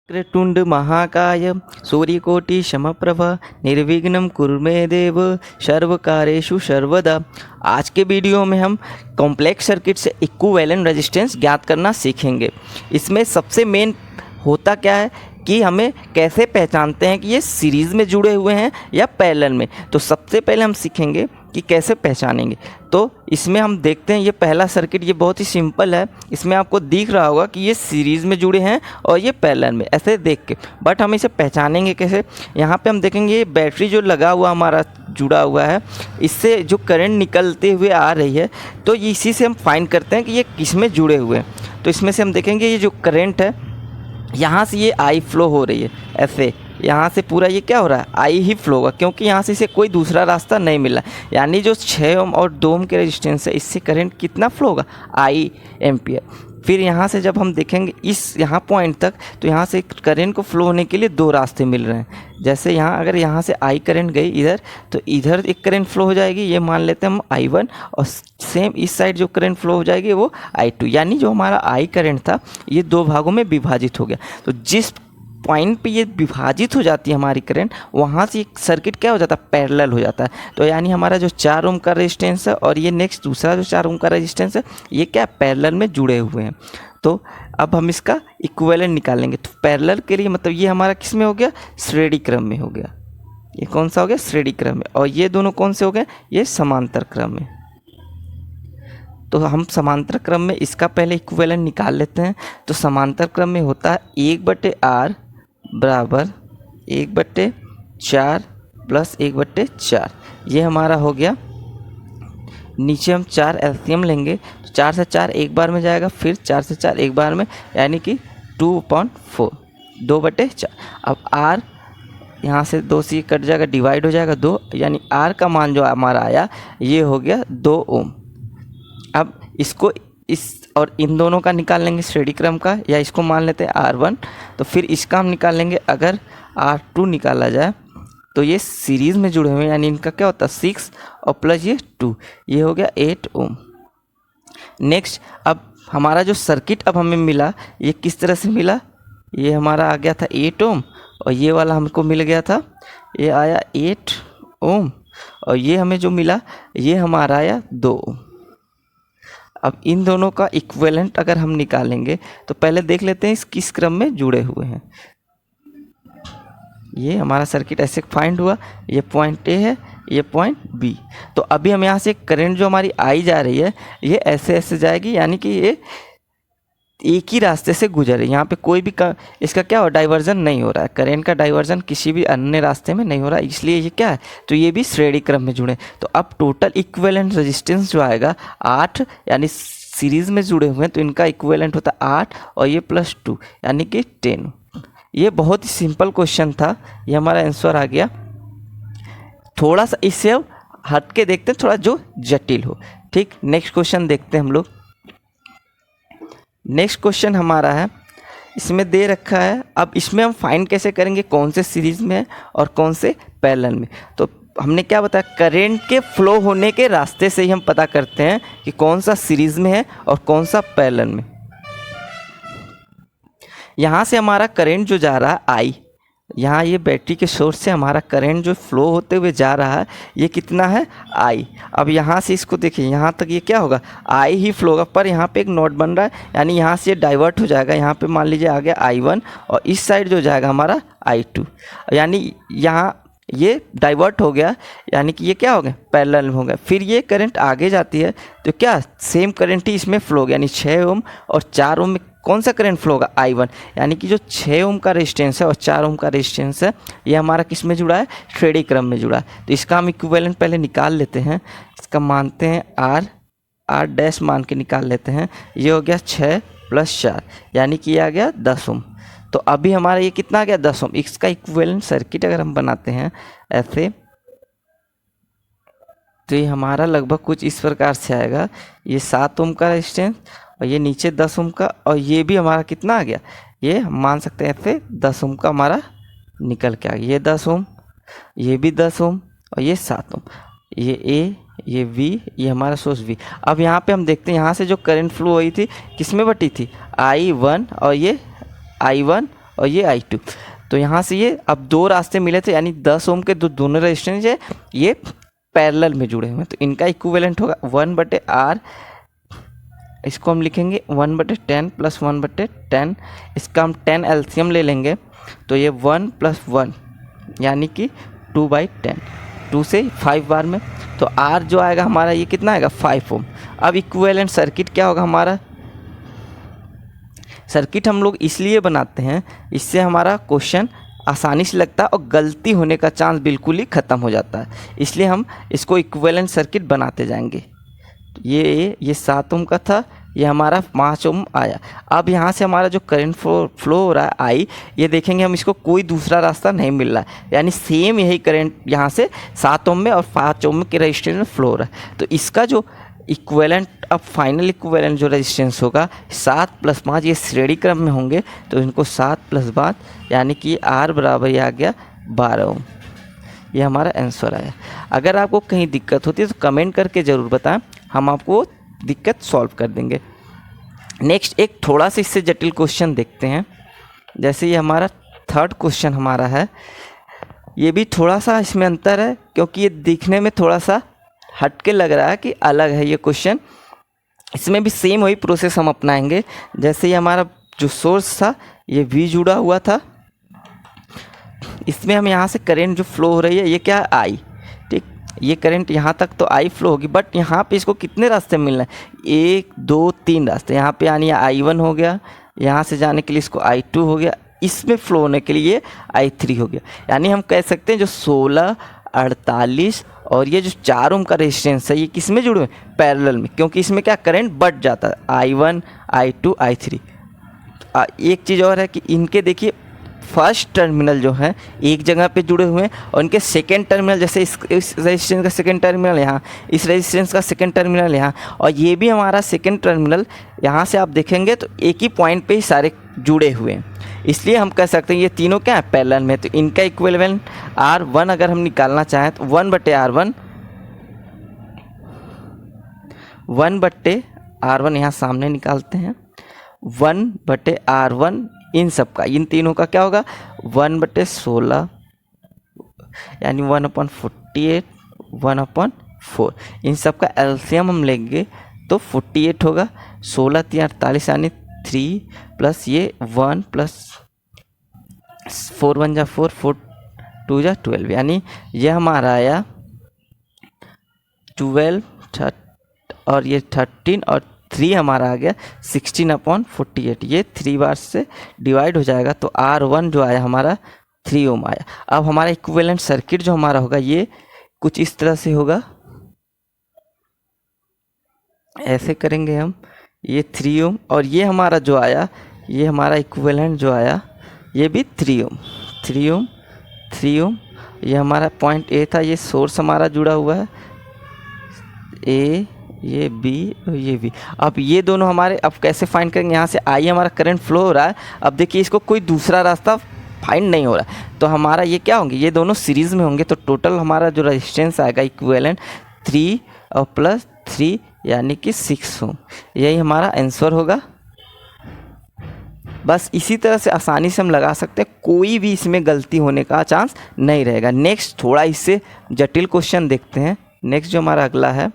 क्रतुंड महाकाय सूर्यकोटि समप्रभ निर्विघ्नं कुरु मे देव सर्वकार्येषु सर्वदा। आज के वीडियो में हम कॉम्प्लेक्स सर्किट से इक्विवेलेंट रेजिस्टेंस ज्ञात करना सीखेंगे। इसमें सबसे मेन होता क्या है कि हमें कैसे पहचानते हैं कि ये सीरीज़ में जुड़े हुए हैं या पैरेलल में। तो सबसे पहले हम सीखेंगे कि कैसे पहचानेंगे। तो इसमें हम देखते हैं ये पहला सर्किट, ये बहुत ही सिंपल है। इसमें आपको दिख रहा होगा कि ये सीरीज़ में जुड़े हैं और ये पैरेलल में, ऐसे देख के। बट हम इसे पहचानेंगे कैसे? यहाँ पे हम देखेंगे ये बैटरी जो लगा हुआ हमारा जुड़ा हुआ है, इससे जो करंट निकलते हुए आ रही है, तो इसी से हम फाइंड करते हैं कि ये किस में जुड़े हुए हैं। तो इसमें से हम देखेंगे ये जो करंट है, यहाँ से ये आई फ्लो हो रही है, ऐसे यहाँ से पूरा ये क्या हो रहा है, आई ही फ्लो होगा, क्योंकि यहाँ से इसे कोई दूसरा रास्ता नहीं मिला। यानी जो 6 ओम और 2 ओम के रेजिस्टेंस है, इससे करंट कितना फ्लो होगा, आई एम्पियर। फिर यहाँ से जब हम देखेंगे इस यहाँ पॉइंट तक, तो यहाँ से करंट को फ्लो होने के लिए 2 रास्ते मिल रहे हैं। जैसे यहाँ अगर यहाँ से आई करंट गई इधर, तो इधर एक करंट फ्लो हो जाएगी, ये मान लेते हैं हम I1, और सेम इस साइड जो करंट फ्लो हो जाएगी वो I2। यानी जो हमारा आई करंट था ये 2 भागों में विभाजित हो गया। तो जिस पॉइंट पे ये विभाजित हो जाती है हमारी करंट, वहाँ से एक सर्किट क्या हो जाता है, पैरेलल हो जाता है। तो यानी हमारा जो 4 ओम का रेजिस्टेंस है और ये नेक्स्ट दूसरा जो 4 ओम का रेजिस्टेंस है, ये क्या पैरेलल में जुड़े हुए हैं। तो अब हम इसका इक्विवेलेंट निकालेंगे। तो पैरेलल के लिए मतलब ये हमारा किस में हो गया, श्रेणी क्रम में हो गया। ये कौन सा हो गया, श्रेणी क्रम में। और ये दोनों कौन से हो गए, ये समांतर क्रम में। तो हम समांतर क्रम में इसका पहले इक्विवेलेंट निकाल लेते हैं। तो समांतर क्रम में होता है 1/R बराबर 1/4 प्लस 1/4। ये हमारा हो गया। नीचे हम 4 एलसीएम लेंगे, तो 4 से 4 एक बार में जाएगा, फिर 4 से 4 एक बार में, यानी कि 2/4, 2/4। अब R यहाँ से 2 से कट जाएगा, डिवाइड हो जाएगा 2, यानी R का मान जो हमारा आया ये हो गया 2 ओम। अब इसको इस और इन दोनों का निकाल लेंगे श्रेणी क्रम का, या इसको मान लेते हैं R1। तो फिर इसका हम निकाल लेंगे। अगर R2 निकाला जाए तो ये सीरीज़ में जुड़े हुए हैं, यानी इनका क्या होता है 6 और प्लस ये 2, ये हो गया 8 ओम। नेक्स्ट, अब हमारा जो सर्किट अब हमें मिला, ये किस तरह से मिला, ये हमारा आ गया था 8 ओम, और ये वाला हमको मिल गया था, ये आया 8 ओम, और ये हमें जो मिला ये हमारा आया 2 ओम। अब इन दोनों का इक्विवेलेंट अगर हम निकालेंगे, तो पहले देख लेते हैं इस किस क्रम में जुड़े हुए हैं। ये हमारा सर्किट ऐसे फाइंड हुआ, ये पॉइंट ए है, ये पॉइंट बी। तो अभी हम यहाँ से करंट जो हमारी आई जा रही है, ये ऐसे ऐसे जाएगी, यानी कि ये एक ही रास्ते से गुजर रही है। यहाँ पे कोई भी इसका क्या हो, डाइवर्जन नहीं हो रहा है। करंट का डाइवर्जन किसी भी अन्य रास्ते में नहीं हो रहा है, इसलिए ये क्या है, तो ये भी श्रेणी क्रम में जुड़े। तो अब टोटल इक्विवेलेंट रेजिस्टेंस जो आएगा 8, यानी सीरीज़ में जुड़े हुए हैं, तो इनका इक्विवेलेंट होता है 8 और ये प्लस 2, यानी कि 10। ये बहुत ही सिंपल क्वेश्चन था, ये हमारा आंसर आ गया। थोड़ा सा इससे अब हट के देखते हैं, थोड़ा जो जटिल हो। ठीक, नेक्स्ट क्वेश्चन देखते हैं हम लोग। नेक्स्ट क्वेश्चन हमारा है, इसमें दे रखा है, अब इसमें हम फाइंड कैसे करेंगे कौन से सीरीज़ में है और कौन से पैरेलल में। तो हमने क्या बताया, करंट के फ्लो होने के रास्ते से ही हम पता करते हैं कि कौन सा सीरीज़ में है और कौन सा पैरेलल में। यहाँ से हमारा करंट जो जा रहा है आई, यहाँ ये बैटरी के सोर्स से हमारा करंट जो फ्लो होते हुए जा रहा है, ये कितना है, आई। अब यहाँ से इसको देखिए, यहाँ तक ये क्या होगा, आई ही फ्लो होगा, पर यहाँ पे एक नोट बन रहा है, यानी यहाँ से ये डाइवर्ट हो जाएगा। यहाँ पे मान लीजिए आ गया I1, और इस साइड जो जाएगा हमारा I2, यानी यहाँ ये डाइवर्ट हो गया, यानी कि ये क्या हो गया, पैरेलल हो गया। फिर ये करंट आगे जाती है, तो क्या सेम करंट ही इसमें फ्लो होगा, यानी 6 ओम और 4 ओम में कौन सा करंट फ्लो होगा, I1। यानी कि जो 6 ओम का रेजिस्टेंस है और 4 ओम का रेजिस्टेंस है, ये हमारा किस में जुड़ा है, श्रेणी क्रम में जुड़ा है। तो इसका हम इक्विवेलेंट पहले निकाल लेते हैं। इसका मानते हैं R डैश मान के निकाल लेते हैं। ये हो गया 6 + 4, यानी कि ये आ गया 10 ओम। तो अभी हमारा ये कितना आ गया, 10 ओम। इसका इक्विवेलेंट सर्किट अगर हम बनाते हैं ऐसे, तो ये हमारा लगभग कुछ इस प्रकार से आएगा। ये 7 ओम का रेजिस्टेंस और ये नीचे 10 ओम का, और ये भी हमारा कितना आ गया, ये हम मान सकते हैं ऐसे 10 ओम का हमारा निकल के आ गया। ये 10 ओम, ये भी 10 ओम, और ये 7 ओम। ये ए, ये V, ये हमारा सोर्स V। अब यहाँ पे हम देखते हैं, यहाँ से जो करंट फ्लो हुई थी किस में बटी थी, I1, और ये I1 और ये I2। तो यहाँ से ये अब दो रास्ते मिले थे, यानी 10 ओम के दोनों रेजिस्टेंस है ये पैरेलल में जुड़े हुए हैं, तो इनका इक्विवेलेंट होगा 1/R। इसको हम लिखेंगे 1/10 + 1/10। इसका हम 10 एलसीएम ले लेंगे, तो ये 1 + 1 यानी कि 2/10, 2 से 5 बार में। तो R जो आएगा हमारा ये कितना आएगा 5 ओम। अब इक्विवेलेंट सर्किट क्या होगा हमारा, सर्किट हम लोग इसलिए बनाते हैं, इससे हमारा क्वेश्चन आसानी से लगता है और गलती होने का चांस बिल्कुल ही ख़त्म हो जाता है, इसलिए हम इसको इक्विवेलेंट सर्किट बनाते जाएंगे। ये 7 ओम का था, ये हमारा 5 ओम आया। अब यहाँ से हमारा जो करंट फ्लो हो रहा है आई, ये देखेंगे हम इसको कोई दूसरा रास्ता नहीं मिल रहा है, यानी सेम यही करंट यहाँ से 7 ओम में और 5 ओम के रेजिस्टेंस में फ्लो हो रहा है। तो इसका जो इक्विवेलेंट, अब फाइनल इक्विवेलेंट जो रेजिस्टेंस होगा 7 + 5, ये श्रेणी क्रम में होंगे, तो इनको 7 + 5 यानी कि R बराबर ये आ गया 12 ओम। ये हमारा आंसर आया। अगर आपको कहीं दिक्कत होती है तो कमेंट करके ज़रूर बताएं, हम आपको दिक्कत सॉल्व कर देंगे। नेक्स्ट एक थोड़ा सा इससे जटिल क्वेश्चन देखते हैं। जैसे ये हमारा 3rd क्वेश्चन हमारा है, ये भी थोड़ा सा इसमें अंतर है, क्योंकि ये दिखने में थोड़ा सा हटके लग रहा है कि अलग है ये क्वेश्चन। इसमें भी सेम वही प्रोसेस हम अपनाएंगे। जैसे ये हमारा जो सोर्स था ये V जुड़ा हुआ था, इसमें हम यहाँ से करंट जो फ्लो हो रही है ये क्या I, ठीक, ये करंट यहाँ तक तो I फ्लो होगी, बट यहाँ पे इसको कितने रास्ते मिलना है, 1 2 3 रास्ते। यहाँ पे यानी I1 हो गया, यहाँ से जाने के लिए इसको I2 हो गया, इसमें फ्लो होने के लिए I3 हो गया। यानी हम कह सकते हैं जो 16, 48 और ये जो 4 ओम का रेजिस्टेंस है ये किस में जुड़े हुए हैं, पैरेलल में, क्योंकि इसमें क्या करंट बढ़ जाता है I1 I2 I3। एक चीज़ और है कि इनके देखिए फर्स्ट टर्मिनल जो है एक जगह पे जुड़े हुए हैं, और इनके सेकेंड टर्मिनल, जैसे इस रेजिस्टेंस का सेकेंड टर्मिनल यहाँ, इस रेजिस्टेंस का सेकेंड टर्मिनल यहाँ, और ये भी हमारा सेकेंड टर्मिनल यहाँ से आप देखेंगे तो एक ही पॉइंट पे ही सारे जुड़े हुए हैं, इसलिए हम कह सकते हैं ये तीनों क्या है पैरेलल में। तो इनका इक्विवेलेंट R1 अगर हम निकालना चाहें तो 1/R1, 1/R1 यहाँ सामने निकालते हैं, 1/R1 इन सब का, इन तीनों का क्या होगा 1/16 यानी 1/48, 1/4। इन सब का एलसीएम हम लेंगे तो 48 होगा, 16 3 48 यानी 3 प्लस ये 1 प्लस 4 1 जा 4, 4 2 जा 12, यानी ये हमारा आया 12 और ये 13 और 3 हमारा आ गया 16/48। ये 3 बार से डिवाइड हो जाएगा, तो R1 जो आया हमारा 3 ओम आया। अब हमारा इक्विवेलेंट सर्किट जो हमारा होगा ये कुछ इस तरह से होगा, ऐसे करेंगे हम, ये 3 ओम और ये हमारा जो आया, ये हमारा इक्विवेलेंट जो आया ये भी 3 ओम, 3 ओम, 3 ओम। ये हमारा पॉइंट A था, ये सोर्स हमारा जुड़ा हुआ है A, ये B और ये B। अब ये दोनों हमारे, अब कैसे फाइंड करेंगे, यहाँ से I हमारा करंट फ्लो हो रहा है, अब देखिए इसको कोई दूसरा रास्ता फाइंड नहीं हो रहा है, तो हमारा ये क्या होंगे, ये दोनों सीरीज़ में होंगे, तो टोटल हमारा जो रेजिस्टेंस आएगा इक्विवेलेंट 3 और प्लस 3 यानी कि 6 ओम। यही हमारा आंसर होगा। बस इसी तरह से आसानी से हम लगा सकते हैं, कोई भी इसमें गलती होने का चांस नहीं रहेगा। नेक्स्ट थोड़ा इससे जटिल क्वेश्चन देखते हैं। नेक्स्ट जो हमारा अगला है,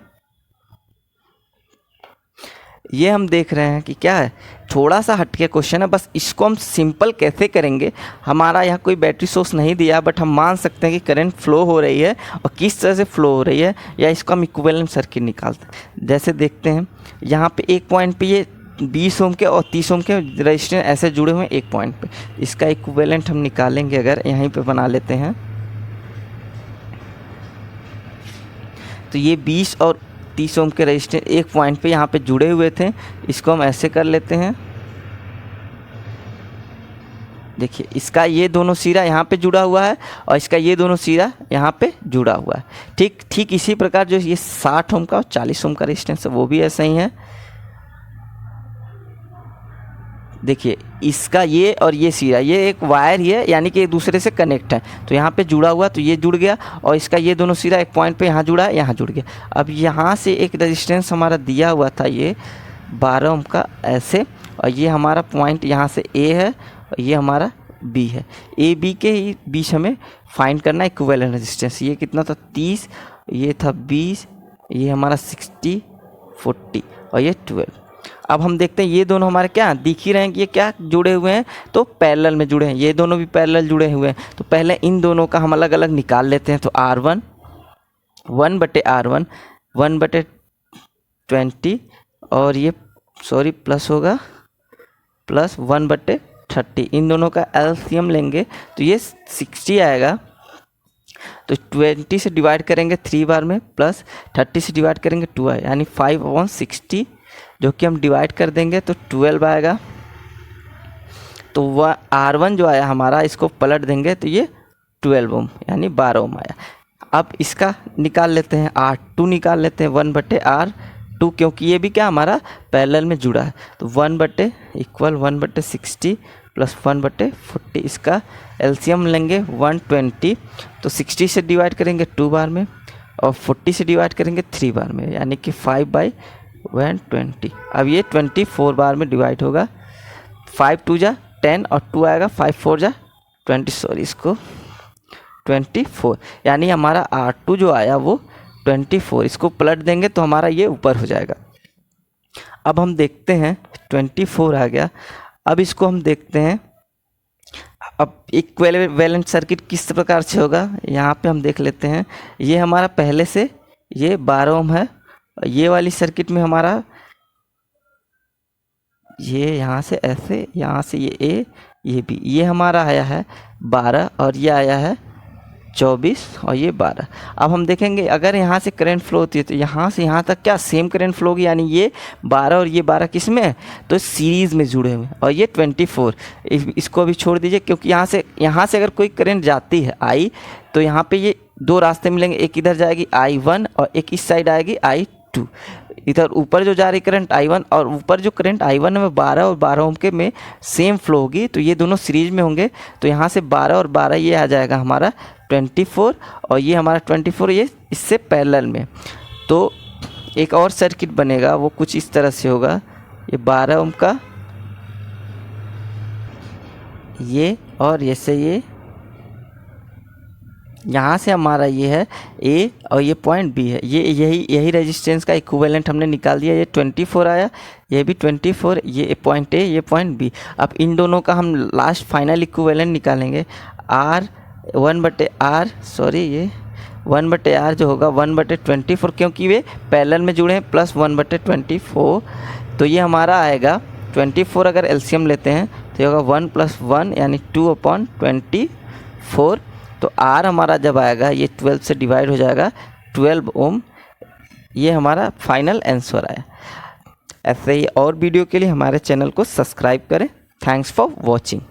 ये हम देख रहे हैं कि क्या है, थोड़ा सा हटके क्वेश्चन है, बस इसको हम सिंपल कैसे करेंगे। हमारा यहाँ कोई बैटरी सोर्स नहीं दिया, बट हम मान सकते हैं कि करंट फ्लो हो रही है और किस तरह से फ्लो हो रही है, या इसको हम इक्विवेलेंट सर्किट निकालते हैं। जैसे देखते हैं यहाँ पे एक पॉइंट पे ये 20 ओम के और 30 ओम के रेजिस्टेंस ऐसे जुड़े हुए हैं एक पॉइंट पे, इसका इक्विवेलेंट हम निकालेंगे। अगर यहीं पे बना लेते हैं तो ये 20 और 30 ओम के रेजिस्टेंस एक पॉइंट पे यहाँ पे जुड़े हुए थे, इसको हम ऐसे कर लेते हैं। देखिए इसका ये दोनों सिरा यहाँ पे जुड़ा हुआ है और इसका ये दोनों सिरा यहाँ पे जुड़ा हुआ है। ठीक इसी प्रकार जो ये 60 ओम का और 40 ओम का रेजिस्टेंस है वो भी ऐसा ही है। देखिए इसका ये और ये सिरा, ये एक वायर ही है, यानी कि एक दूसरे से कनेक्ट है, तो यहाँ पे जुड़ा हुआ, तो ये जुड़ गया, और इसका ये दोनों सिरा एक पॉइंट पे यहाँ जुड़ा है, यहाँ जुड़ गया। अब यहाँ से एक रेजिस्टेंस हमारा दिया हुआ था ये 12 ओम का ऐसे, और ये हमारा पॉइंट यहाँ से A है और ये हमारा बी है, ए बी के ही बीच हमें फाइंड करना है इक्विवेलेंट रेजिस्टेंस। ये कितना था 30, ये था 20, ये हमारा 60, 40 और ये 12। अब हम देखते हैं ये दोनों हमारे क्या दिख ही रहे हैं कि ये क्या जुड़े हुए हैं, तो पैरेलल में जुड़े हैं, ये दोनों भी पैरेलल जुड़े हुए हैं। तो पहले इन दोनों का हम अलग अलग निकाल लेते हैं। तो R1 1/R1 1/20 और ये प्लस होगा प्लस 1/30। इन दोनों का एलसीएम लेंगे तो ये 60 आएगा। तो 20 से डिवाइड करेंगे 3 बार में, प्लस 30 से डिवाइड करेंगे 2 आएगा, यानी 5/60 जो कि हम डिवाइड कर देंगे तो 12 आएगा। तो वह R1 जो आया हमारा, इसको पलट देंगे तो ये 12 ओम यानी 12 ओम आया। अब इसका निकाल लेते हैं, R2 निकाल लेते हैं 1/R2, क्योंकि ये भी क्या हमारा पैरेलल में जुड़ा है। तो 1/60 प्लस 1/40, इसका एलसीएम लेंगे 120। तो 60 से डिवाइड करेंगे 2 बार में और 40 से डिवाइड करेंगे 3 बार में, यानी कि 5/120। अब ये 24 बार में डिवाइड होगा। 5 2 जा 10 और 2 आएगा, 5 4 जा 20, सॉरी इसको 24, यानी हमारा R2 जो आया वो 24। इसको पलट देंगे तो हमारा ये ऊपर हो जाएगा। अब हम देखते हैं 24 आ गया। अब इसको हम देखते हैं, अब इक्विवेलेंट सर्किट किस प्रकार से होगा यहाँ पे हम देख लेते हैं। ये हमारा पहले से ये 12 ओम है, ये वाली सर्किट में हमारा ये यहाँ से ऐसे, यहाँ से ये ए, ये बी, ये हमारा आया है 12 और ये आया है 24 और ये 12। अब हम देखेंगे अगर यहाँ से करंट फ्लो होती है तो यहाँ से यहाँ तक क्या सेम करंट फ्लो होगी, यानी ये 12 और ये 12 किस में है, तो सीरीज़ में जुड़े हुए हैं। और ये 24, इसको अभी छोड़ दीजिए, क्योंकि यहाँ से अगर कोई करंट जाती है आई, तो यहाँ पे ये 2 रास्ते मिलेंगे, एक इधर जाएगी I1 और एक इस साइड आएगी I2। इधर ऊपर जो जा रही करंट I1 और ऊपर जो करंट I1 है 12 और 12 ओम के में सेम फ्लो होगी, तो ये दोनों सीरीज में होंगे। तो यहाँ से 12 और 12 ये आ जाएगा हमारा 24 और ये हमारा 24 ये इससे पैरेलल में। तो एक और सर्किट बनेगा, वो कुछ इस तरह से होगा। ये 12 ओम का ये और ऐसे ये यहाँ से हमारा ये है ए और ये पॉइंट बी है, ये यही रेजिस्टेंस का इक्विवेलेंट हमने निकाल दिया। ये 24 आया, ये भी 24, ये पॉइंट ए ये पॉइंट बी। अब इन दोनों का हम लास्ट फाइनल इक्विवेलेंट निकालेंगे। R 1/R, सॉरी ये 1/R जो होगा 1/24, क्योंकि वे पैरेलल में जुड़े हैं, प्लस 1/24। तो ये हमारा आएगा 24, अगर एलसीएम लेते हैं तो ये होगा 1 + 1 यानी 2/24। तो R हमारा जब आएगा ये 12 से डिवाइड हो जाएगा 12 ओम। ये हमारा फाइनल आंसर आया। ऐसे ही और वीडियो के लिए हमारे चैनल को सब्सक्राइब करें। Thanks for watching.